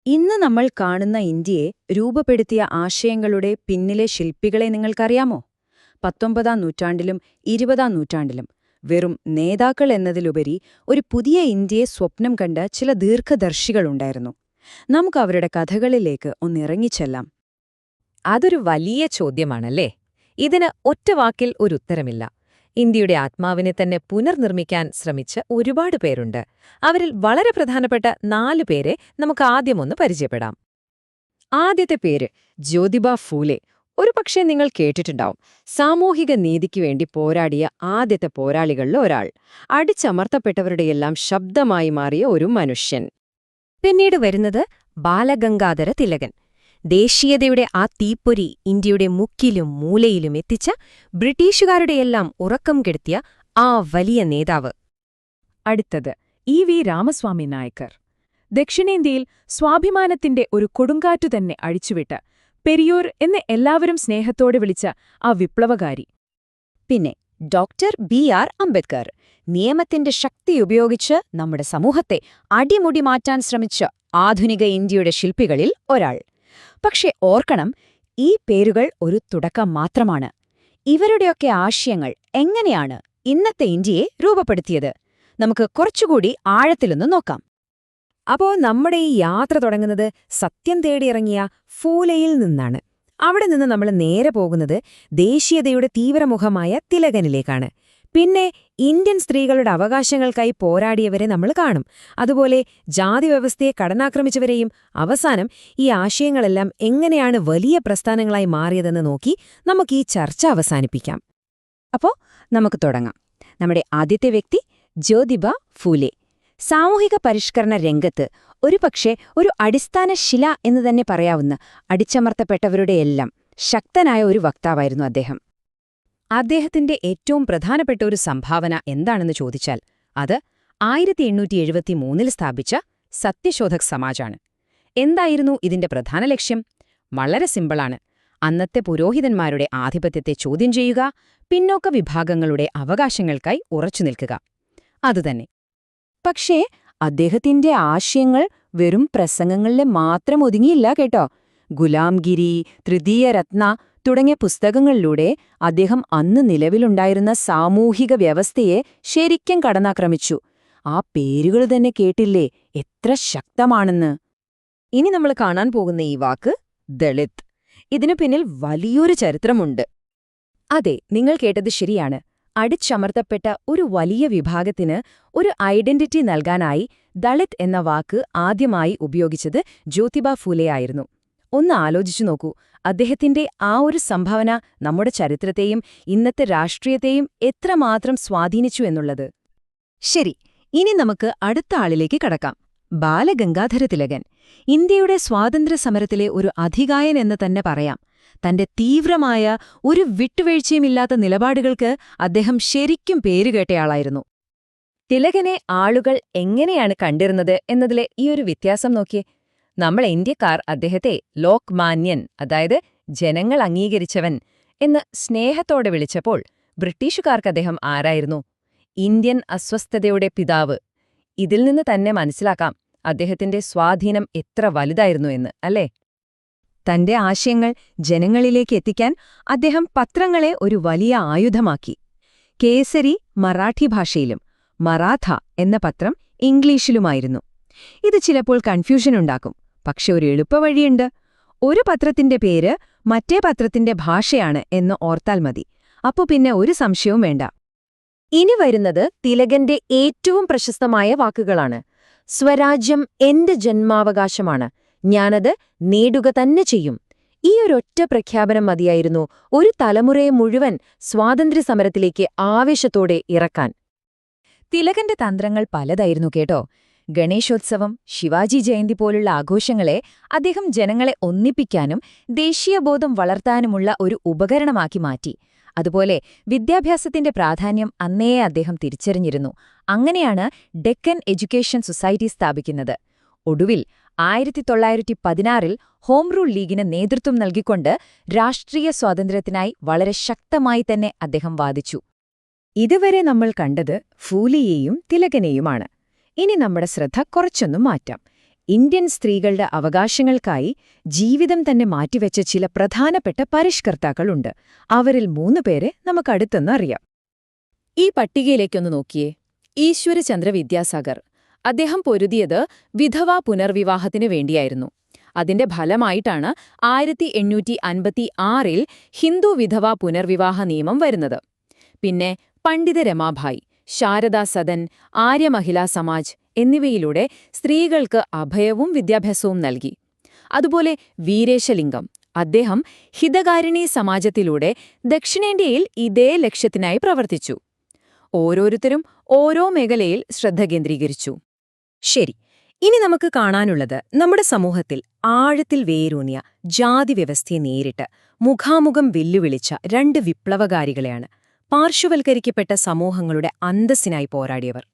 ഇന്ന് നമ്മൾ കാണുന്ന ഇന്ത്യയെ രൂപപ്പെടുത്തിയ ആശയങ്ങളുടെ പിന്നിലെ ശില്പികളെ നിങ്ങൾക്കറിയാമോ? 19ാം നൂറ്റാണ്ടിലും 20ാം നൂറ്റാണ്ടിലും വെറും നേതാക്കൾ എന്നതിലുപരി ഒരു പുതിയ ഇന്ത്യയെ സ്വപ്നം കണ്ട ചില ദീർഘദർശികളുണ്ടായിരുന്നു. നമുക്ക് അവരുടെ കഥകളിലേക്ക് ഒന്നിറങ്ങിച്ചെല്ലാം. അതൊരു വലിയ ചോദ്യമാണല്ലേ? ഇതിന് ഒറ്റവാക്കിൽ ഒരു ഉത്തരമില്ല. ഇന്ത്യയുടെ ആത്മാവിനെ തന്നെ പുനർനിർമ്മിക്കാൻ ശ്രമിച്ച ഒരുപാട് പേരുണ്ട്. അവരിൽ വളരെ പ്രധാനപ്പെട്ട 4 പേരെ നമുക്ക് ആദ്യമൊന്ന് പരിചയപ്പെടാം. ആദ്യത്തെ പേര് ജ്യോതിബ ഫൂലെ. ഒരുപക്ഷെ നിങ്ങൾ കേട്ടിട്ടുണ്ടാവും. സാമൂഹിക നീതിക്ക് വേണ്ടി പോരാടിയ ആദ്യത്തെ പോരാളികളിൽ ഒരാൾ. അടിച്ചമർത്തപ്പെട്ടവരുടെയെല്ലാം ശബ്ദമായി മാറിയ ഒരു മനുഷ്യൻ. പിന്നീട് വരുന്നത് ബാലഗംഗാധര തിലകൻ. ദേശീയതയുടെ ആ തീപ്പൊരി ഇന്ത്യയുടെ മുക്കിലും മൂലയിലും എത്തിച്ച ബ്രിട്ടീഷുകാരുടെയെല്ലാം ഉറക്കം കെടുത്തിയ ആ വലിയ നേതാവ്. അടുത്തത് വി രാമസ്വാമി നായ്ക്കർ. ദക്ഷിണേന്ത്യയിൽ സ്വാഭിമാനത്തിന്റെ ഒരു കൊടുങ്കാറ്റു തന്നെ അഴിച്ചുവിട്ട് പെരിയൂർ എന്ന് എല്ലാവരും സ്നേഹത്തോടെ വിളിച്ച ആ വിപ്ലവകാരി. പിന്നെ ഡോക്ടർ ബി.ആർ. അംബേദ്കർ. നിയമത്തിന്റെ ശക്തി ഉപയോഗിച്ച് നമ്മുടെ സമൂഹത്തെ അടിമുടി മാറ്റാൻ ശ്രമിച്ച ആധുനിക ഇന്ത്യയുടെ ശില്പികളിൽ ഒരാൾ. പക്ഷെ ഓർക്കണം, ഈ പേരുകൾ ഒരു തുടക്കം മാത്രമാണ്. ഇവരുടെയൊക്കെ ആശയങ്ങൾ എങ്ങനെയാണ് ഇന്നത്തെ ഇന്ത്യയെ രൂപപ്പെടുത്തിയത്? നമുക്ക് കുറച്ചുകൂടി ആഴത്തിലൊന്ന് നോക്കാം. അപ്പോ നമ്മുടെ ഈ യാത്ര തുടങ്ങുന്നത് സത്യം തേടിയിറങ്ങിയ ഫൂലെയിൽ നിന്നാണ്. അവിടെ നിന്ന് നമ്മൾ നേരെ പോകുന്നത് ദേശീയതയുടെ തീവ്രമുഖമായ തിലകനിലേക്കാണ്. പിന്നെ ഇന്ത്യൻ സ്ത്രീകളുടെ അവകാശങ്ങൾക്കായി പോരാടിയവരെ നമ്മൾ കാണും. അതുപോലെ ജാതിവ്യവസ്ഥയെ കടന്നാക്രമിച്ചവരെയും. അവസാനം ഈ ആശയങ്ങളെല്ലാം എങ്ങനെയാണ് വലിയ പ്രസ്ഥാനങ്ങളായി മാറിയതെന്ന് നോക്കി നമുക്ക് ഈ ചർച്ച അവസാനിപ്പിക്കാം. അപ്പോ നമുക്ക് തുടങ്ങാം. നമ്മുടെ ആദ്യത്തെ വ്യക്തി ജ്യോതിബ ഫൂലെ. സാമൂഹിക പരിഷ്കരണ രംഗത്ത് ഒരുപക്ഷെ ഒരു അടിസ്ഥാന ശില എന്ന് തന്നെ പറയാവുന്ന അടിച്ചമർത്തപ്പെട്ടവരുടെയെല്ലാം ശക്തനായ ഒരു വക്താവായിരുന്നു അദ്ദേഹം. അദ്ദേഹത്തിന്റെ ഏറ്റവും പ്രധാനപ്പെട്ട ഒരു സംഭാവന എന്താണെന്ന് ചോദിച്ചാൽ അത് 1873 സ്ഥാപിച്ച സത്യശോധക് സമാജാണ്. എന്തായിരുന്നു ഇതിന്റെ പ്രധാന ലക്ഷ്യം? വളരെ സിമ്പിളാണ്. അന്നത്തെ പുരോഹിതന്മാരുടെ ആധിപത്യത്തെ ചോദ്യം ചെയ്യുക, പിന്നോക്ക വിഭാഗങ്ങളുടെ അവകാശങ്ങൾക്കായി ഉറച്ചുനിൽക്കുക. അതുതന്നെ. പക്ഷേ അദ്ദേഹത്തിന്റെ ആശയങ്ങൾ വെറും പ്രസംഗങ്ങളിലെ മാത്രം ഒതുങ്ങിയില്ല കേട്ടോ. ഗുലാംഗിരി, തൃതീയ രത്ന തുടങ്ങിയ പുസ്തകങ്ങളിലൂടെ അദ്ദേഹം അന്ന് നിലവിലുണ്ടായിരുന്ന സാമൂഹിക വ്യവസ്ഥയെ ശരിക്കും കടന്നാക്രമിച്ചു. ആ പേരുകൾ തന്നെ കേട്ടില്ലേ എത്ര ശക്തമാണെന്ന്. ഇനി നമ്മൾ കാണാൻ പോകുന്ന ഈ വാക്ക് ദളിത്. ഇതിനു പിന്നിൽ വലിയൊരു ചരിത്രമുണ്ട്. അതെ, നിങ്ങൾ കേട്ടത് ശരിയാണ്. അടിച്ചമർത്തപ്പെട്ട ഒരു വലിയ വിഭാഗത്തിന് ഒരു ഐഡന്റിറ്റി നൽകാനായി ദളിത് എന്ന വാക്ക് ആദ്യമായി ഉപയോഗിച്ചത് ജ്യോതിബ ഫൂലെയായിരുന്നു. ഒന്ന് ആലോചിച്ചു നോക്കൂ, അദ്ദേഹത്തിന്റെ ആ ഒരു സംഭാവന നമ്മുടെ ചരിത്രത്തെയും ഇന്നത്തെ രാഷ്ട്രീയത്തെയും എത്രമാത്രം സ്വാധീനിച്ചു എന്നുള്ളത്. ശരി, ഇനി നമുക്ക് അടുത്ത ആളിലേക്ക് കടക്കാം. ബാലഗംഗാധര തിലകൻ. ഇന്ത്യയുടെ സ്വാതന്ത്ര്യസമരത്തിലെ ഒരു അധികായൻ എന്ന് തന്നെ പറയാം. തന്റെ തീവ്രമായ ഒരു വിട്ടുവീഴ്ചയുമില്ലാത്ത നിലപാടുകൾക്ക് അദ്ദേഹം ശരിക്കും പേരുകേട്ടയാളായിരുന്നു. തിലകനെ ആളുകൾ എങ്ങനെയാണ് കണ്ടിരുന്നത് എന്നതിലെ ഈ ഒരു വ്യത്യാസം നോക്കിയേ. നമ്മൾ ഇന്ത്യക്കാർ അദ്ദേഹത്തെ ലോക്മാന്യൻ, അതായത് ജനങ്ങൾ അംഗീകരിച്ചവൻ എന്ന് സ്നേഹത്തോടെ വിളിച്ചപ്പോൾ ബ്രിട്ടീഷുകാർക്ക് അദ്ദേഹം ആരായിരുന്നു? ഇന്ത്യൻ അസ്വസ്ഥതയുടെ പിതാവ്. ഇതിൽ നിന്ന് തന്നെ മനസ്സിലാക്കാം അദ്ദേഹത്തിന്റെ സ്വാധീനം എത്ര വലുതായിരുന്നു എന്ന്, അല്ലേ? തന്റെ ആശയങ്ങൾ ജനങ്ങളിലേക്ക് എത്തിക്കാൻ അദ്ദേഹം പത്രങ്ങളെ ഒരു വലിയ ആയുധമാക്കി. കേസരി മറാഠി ഭാഷയിലും മറാഠ എന്ന പത്രം ഇംഗ്ലീഷിലുമായിരുന്നു. ഇത് ചിലപ്പോൾ കൺഫ്യൂഷനുണ്ടാക്കും. പക്ഷെ ഒരു എളുപ്പവഴിയുണ്ട്. ഒരു പത്രത്തിന്റെ പേര് മറ്റേ പത്രത്തിന്റെ ഭാഷയാണ് എന്ന് ഓർത്താൽ മതി. അപ്പോ പിന്നെ ഒരു സംശയവും വേണ്ട. ഇനി വരുന്നത് തിലകന്റെ ഏറ്റവും പ്രശസ്തമായ വാക്കുകളാണ്. സ്വരാജ്യം എന്റെ ജന്മാവകാശമാണ്, ഞാനത് നേടുക തന്നെ ചെയ്യും. ഈ ഒരൊറ്റ പ്രഖ്യാപനം മതിയായിരുന്നു ഒരു തലമുറയെ മുഴുവൻ സ്വാതന്ത്ര്യസമരത്തിലേക്ക് ആവേശത്തോടെ ഇറക്കാൻ. തിലകന്റെ തന്ത്രങ്ങൾ പലതായിരുന്നു കേട്ടോ. ഗണേശോത്സവം, ശിവാജി ജയന്തി പോലുള്ള ആഘോഷങ്ങളെ അദ്ദേഹം ജനങ്ങളെ ഒന്നിപ്പിക്കാനും ദേശീയബോധം വളർത്താനുമുള്ള ഒരു ഉപകരണമാക്കി മാറ്റി. അതുപോലെ വിദ്യാഭ്യാസത്തിന്റെ പ്രാധാന്യം അന്നേ അദ്ദേഹം തിരിച്ചറിഞ്ഞിരുന്നു. അങ്ങനെയാണ് ഡെക്കൻ എഡ്യൂക്കേഷൻ സൊസൈറ്റി സ്ഥാപിക്കുന്നത്. ഒടുവിൽ 1916 ഹോം റൂൾ ലീഗിന് നേതൃത്വം നൽകിക്കൊണ്ട് രാഷ്ട്രീയ സ്വാതന്ത്ര്യത്തിനായി വളരെ ശക്തമായി തന്നെ അദ്ദേഹം വാദിച്ചു. ഇതുവരെ നമ്മൾ കണ്ടത് ഫൂലെയെയും തിലകനെയുമാണ്. ഇനി നമ്മുടെ ശ്രദ്ധ കുറച്ചൊന്നും മാറ്റാം. ഇന്ത്യൻ സ്ത്രീകളുടെ അവകാശങ്ങൾക്കായി ജീവിതം തന്നെ മാറ്റിവെച്ച ചില പ്രധാനപ്പെട്ട പരിഷ്കർത്താക്കളുണ്ട്. അവരിൽ 3 പേരെ നമുക്കടുത്തൊന്ന് അറിയാം. ഈ പട്ടികയിലേക്കൊന്ന് നോക്കിയേ. ഈശ്വരചന്ദ്ര വിദ്യാസാഗർ. അദ്ദേഹം പൊരുതിയത് വിധവാ പുനർവിവാഹത്തിനു വേണ്ടിയായിരുന്നു. അതിന്റെ ഫലമായിട്ടാണ് 1856-ൽ ഹിന്ദു വിധവാ പുനർവിവാഹ നിയമം വരുന്നത്. പിന്നെ പണ്ഡിത രമാഭായ്, ശാരദാ സദൻ, ആര്യമഹിളാ സമാജ് എന്നിവയിലൂടെ സ്ത്രീകൾക്ക് അഭയവും വിദ്യാഭ്യാസവും നൽകി. അതുപോലെ വീരേശലിംഗം. അദ്ദേഹം ഹിതകാരിണി സമാജത്തിലൂടെ ദക്ഷിണേന്ത്യയിൽ ഇതേ ലക്ഷ്യത്തിനായി പ്രവർത്തിച്ചു. ഓരോരുത്തരും ഓരോ മേഖലയിൽ ശ്രദ്ധ കേന്ദ്രീകരിച്ചു. ശരി, ഇനി നമുക്ക് കാണാനുള്ളത് നമ്മുടെ സമൂഹത്തിൽ ആഴത്തിൽ വേരൂന്നിയ ജാതിവ്യവസ്ഥയെ നേരിട്ട് മുഖാമുഖം വെല്ലുവിളിച്ച 2 വിപ്ലവകാരികളെയാണ്. പാർശ്വവൽക്കരിക്കപ്പെട്ട സമൂഹങ്ങളുടെ അന്തസ്സിനായി പോരാടിയവർ.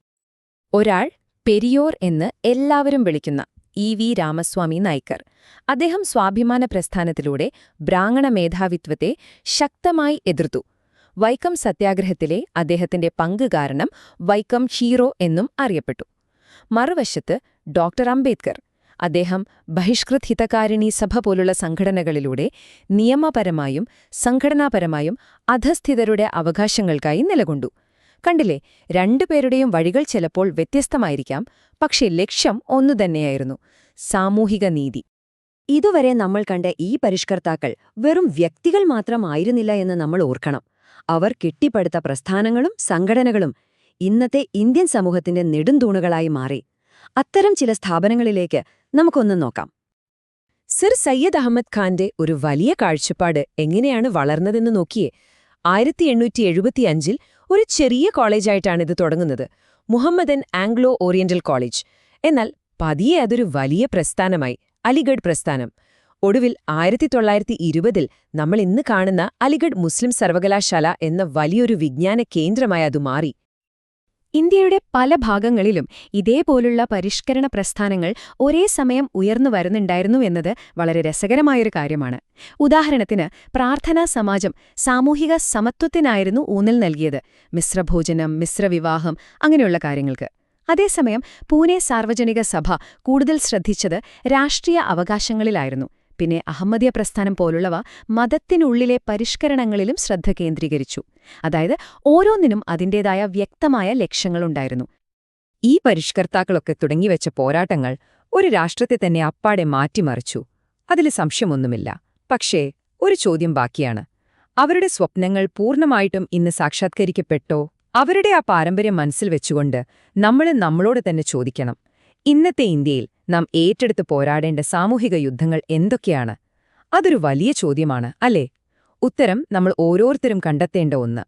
ഒരാൾ പെരിയോർ എന്ന് എല്ലാവരും വിളിക്കുന്ന ഇ.വി. രാമസ്വാമി നായ്ക്കർ. അദ്ദേഹം സ്വാഭിമാന പ്രസ്ഥാനത്തിലൂടെ ബ്രാഹ്മണ മേധാവിത്വത്തെ ശക്തമായി എതിർത്തു. വൈക്കം സത്യാഗ്രഹത്തിലെ അദ്ദേഹത്തിന്റെ പങ്ക് കാരണം വൈക്കം ഹീറോ എന്നും അറിയപ്പെട്ടു. മറുവശത്ത് ഡോക്ടർ അംബേദ്കർ. അദ്ദേഹം ബഹിഷ്കൃത് ഹിതകാരിണി സഭ പോലുള്ള സംഘടനകളിലൂടെ നിയമപരമായും സംഘടനാപരമായും അധസ്ഥിതരുടെ അവകാശങ്ങൾക്കായി നിലകൊണ്ടു. കണ്ടില്ലേ, 2 പേരുടെയും വഴികൾ ചിലപ്പോൾ വ്യത്യസ്തമായിരിക്കാം, പക്ഷേ ലക്ഷ്യം ഒന്നുതന്നെയായിരുന്നു: സാമൂഹിക നീതി. ഇതുവരെ നമ്മൾ കണ്ട ഈ പരിഷ്കർത്താക്കൾ വെറും വ്യക്തികൾ മാത്രമായിരുന്നില്ല എന്ന് നമ്മൾ ഓർക്കണം. അവർ കെട്ടിപ്പടുത്ത പ്രസ്ഥാനങ്ങളും സംഘടനകളും ഇന്നത്തെ ഇന്ത്യൻ സമൂഹത്തിന്റെ നെടുന്തൂണുകളായി മാറി. അത്തരം ചില സ്ഥാപനങ്ങളിലേക്ക് നമുക്കൊന്ന് നോക്കാം. സർ സയ്യദ് അഹമ്മദ് ഖാന്റെ ഒരു വലിയ കാഴ്ചപ്പാട് എങ്ങനെയാണ് വളർന്നതെന്ന് നോക്കിയേ. 1875-ൽ ഒരു ചെറിയ കോളേജായിട്ടാണിത് തുടങ്ങുന്നത്, മുഹമ്മദൻ ആംഗ്ലോ ഓറിയന്റൽ കോളേജ്. എന്നാൽ പതിയെ അതൊരു വലിയ പ്രസ്ഥാനമായി, അലിഗഡ് പ്രസ്ഥാനം. ഒടുവിൽ 1920-ൽ നമ്മൾ ഇന്ന് കാണുന്ന അലിഗഡ് മുസ്ലിം സർവകലാശാല എന്ന വലിയൊരു വിജ്ഞാന കേന്ദ്രമായി അത് മാറി. ഇന്ത്യയുടെ പല ഭാഗങ്ങളിലും ഇതേപോലുള്ള പരിഷ്കരണ പ്രസ്ഥാനങ്ങൾ ഒരേ സമയം ഉയർന്നു വരുന്നുണ്ടായിരുന്നു എന്നത് വളരെ രസകരമായൊരു കാര്യമാണ്. ഉദാഹരണത്തിന്, പ്രാർത്ഥനാ സമാജം സാമൂഹിക സമത്വത്തിനായിരുന്നു ഊന്നൽ നൽകിയത്, മിശ്രഭോജനം, മിശ്രവിവാഹം അങ്ങനെയുള്ള കാര്യങ്ങൾക്ക്. അതേസമയം പൂനെ സാർവജനിക സഭ കൂടുതൽ ശ്രദ്ധിച്ചത് രാഷ്ട്രീയ അവകാശങ്ങളിലായിരുന്നു. പിന്നെ അഹമ്മദിയ പ്രസ്ഥാനം പോലുള്ളവ മതത്തിനുള്ളിലെ പരിഷ്കരണങ്ങളിലും ശ്രദ്ധ കേന്ദ്രീകരിച്ചു. അതായത് ഓരോന്നിനും അതിൻ്റേതായ വ്യക്തമായ ലക്ഷ്യങ്ങളുണ്ടായിരുന്നു. ഈ പരിഷ്കർത്താക്കളൊക്കെ തുടങ്ങിവെച്ച പോരാട്ടങ്ങൾ ഒരു രാഷ്ട്രത്തെ തന്നെ അപ്പാടെ മാറ്റിമറിച്ചു. അതിൽ സംശയമൊന്നുമില്ല. പക്ഷേ ഒരു ചോദ്യം ബാക്കിയാണ്. അവരുടെ സ്വപ്നങ്ങൾ പൂർണ്ണമായിട്ടും ഇന്ന് സാക്ഷാത്കരിക്കപ്പെട്ടോ? അവരുടെ ആ പാരമ്പര്യം മനസ്സിൽ വെച്ചുകൊണ്ട് നമ്മളോട് തന്നെ ചോദിക്കണം, ഇന്നത്തെ ഇന്ത്യയിൽ നാം ഏറ്റെടുത്ത് പോരാടേണ്ട സാമൂഹിക യുദ്ധങ്ങൾ എന്തൊക്കെയാണ്? അതൊരു വലിയ ചോദ്യമാണ്, അല്ലേ? ഉത്തരം നമ്മൾ ഓരോരുത്തരും കണ്ടെത്തേണ്ട ഒന്ന്.